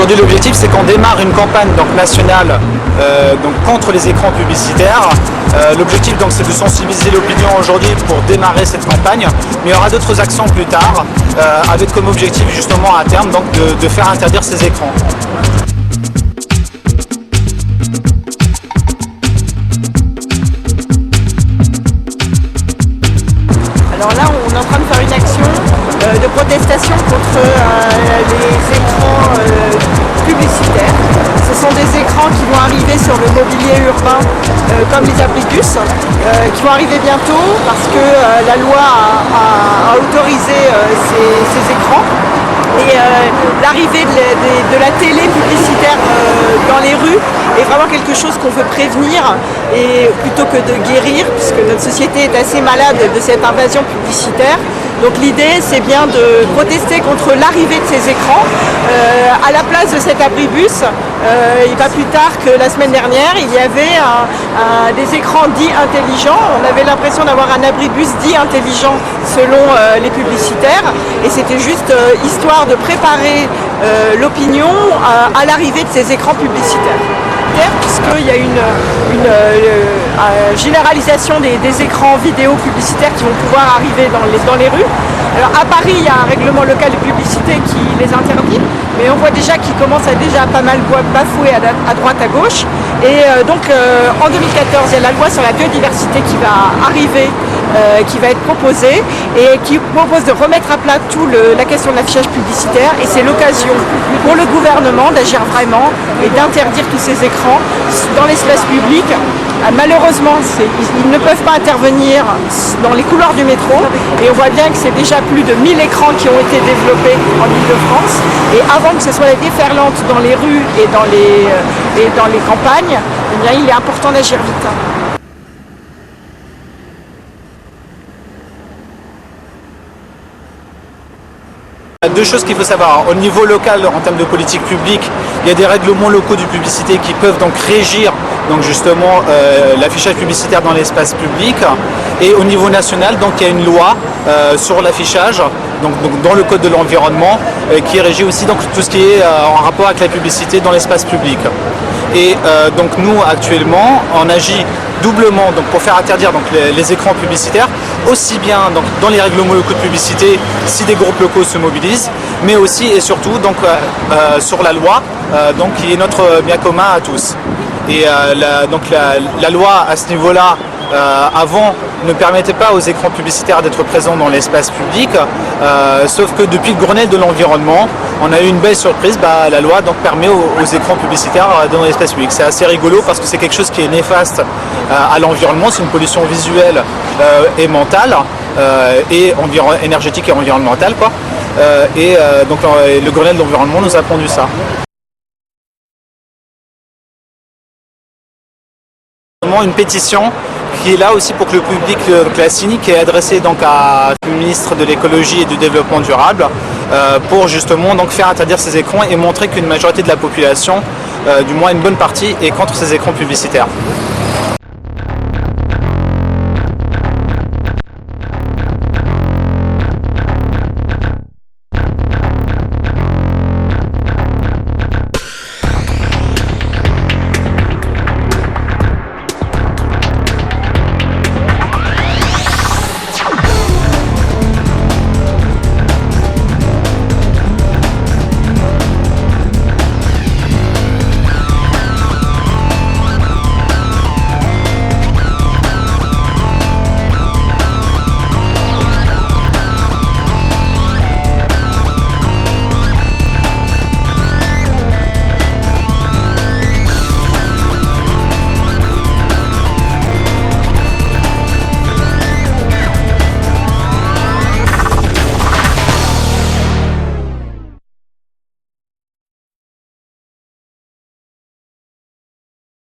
Aujourd'hui, l'objectif, c'est qu'on démarre une campagne donc, nationale contre les écrans publicitaires. L'objectif, c'est de sensibiliser l'opinion aujourd'hui pour démarrer cette campagne. Mais il y aura d'autres actions plus tard, avec comme objectif, justement, à terme, de faire interdire ces écrans. Alors là, on est en train de faire une action de protestation contre les écrans publicitaires. Ce sont des écrans qui vont arriver sur le mobilier urbain comme les abribus, qui vont arriver bientôt parce que la loi a autorisé ces écrans. Et l'arrivée de la télé publicitaire dans les rues est vraiment quelque chose qu'on veut prévenir et plutôt que de guérir, puisque notre société est assez malade de cette invasion publicitaire. Donc l'idée, c'est bien de protester contre l'arrivée de ces écrans. À la place de cet abribus, il va plus tard que la semaine dernière, il y avait des écrans dits intelligents. On avait l'impression d'avoir un abribus dit intelligent selon les publicitaires. Et c'était juste histoire de préparer l'opinion à l'arrivée de ces écrans publicitaires. Puisqu'il y a une généralisation des écrans vidéo publicitaires qui vont pouvoir arriver dans les rues. Alors à Paris, il y a un règlement local de publicité qui les interdit, mais on voit déjà qu'ils commencent à déjà pas mal bafouer à droite, à gauche. Et en 2014, il y a la loi sur la biodiversité qui va arriver, qui va être proposée et qui propose de remettre à plat la question de l'affichage publicitaire. Et c'est l'occasion pour le gouvernement d'agir vraiment et d'interdire tous ces écrans dans l'espace public. Malheureusement, ils ne peuvent pas intervenir dans les couloirs du métro et on voit bien que c'est déjà plus de 1000 écrans qui ont été développés en Ile-de-France. Et avant que ce soit la déferlante dans les rues et dans les campagnes, eh bien, il est important d'agir vite. Deux choses qu'il faut savoir. Au niveau local, en termes de politique publique, il y a des règlements locaux de publicité qui peuvent donc régir justement l'affichage publicitaire dans l'espace public. Et au niveau national, il y a une loi sur l'affichage, dans le code de l'environnement, qui régit aussi tout ce qui est en rapport avec la publicité dans l'espace public. Et nous actuellement, on agit doublement pour faire interdire les écrans publicitaires, aussi bien dans les règlements locaux de publicité si des groupes locaux se mobilisent, mais aussi et surtout sur la loi qui est notre bien commun à tous. Et la loi à ce niveau-là, avant, ne permettait pas aux écrans publicitaires d'être présents dans l'espace public, sauf que depuis le Grenelle de l'environnement, on a eu une belle surprise, la loi permet aux écrans publicitaires dans l'espace public. C'est assez rigolo parce que c'est quelque chose qui est néfaste à l'environnement, c'est une pollution visuelle et mentale, et énergétique et environnementale, quoi. Le Grenelle de l'environnement nous a pondu ça. Une pétition qui est là aussi pour que le public la signe, qui est adressée à le ministre de l'écologie et du développement durable pour justement faire interdire ces écrans et montrer qu'une majorité de la population, du moins une bonne partie, est contre ces écrans publicitaires.